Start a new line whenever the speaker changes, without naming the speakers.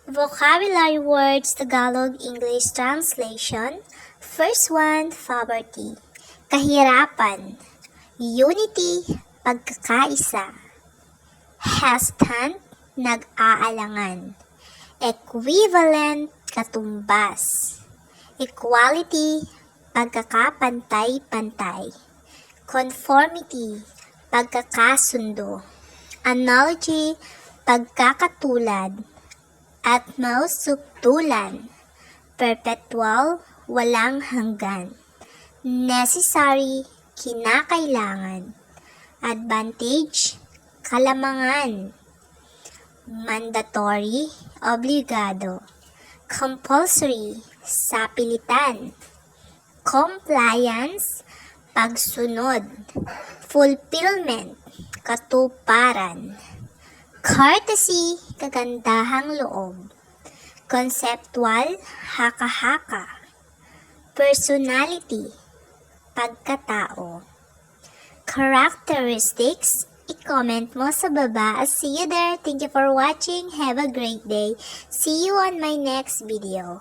Vocabulary words Tagalog English translation. First one, poverty. Kahirapan. Unity, pagkakaisa. Hesitant, nag-aalangan. Equivalent, katumbas. Equality, pagkakapantay-pantay. Conformity, pagkakasundo. Analogy, pagkakatulad. Utmost, suktulan. Perpetual, walang hanggan. Necessary, kinakailangan. Advantage, kalamangan. Mandatory, obligado. Compulsory, sapilitan. Compliance, pagsunod. Fulfillment, katuparan. Courtesy, kagandahang loob. Conceptual, haka-haka. Personality, pagkatao. Characteristics, i-comment mo sa baba. I'll see you there. Thank you for watching. Have a great day. See you on my next video.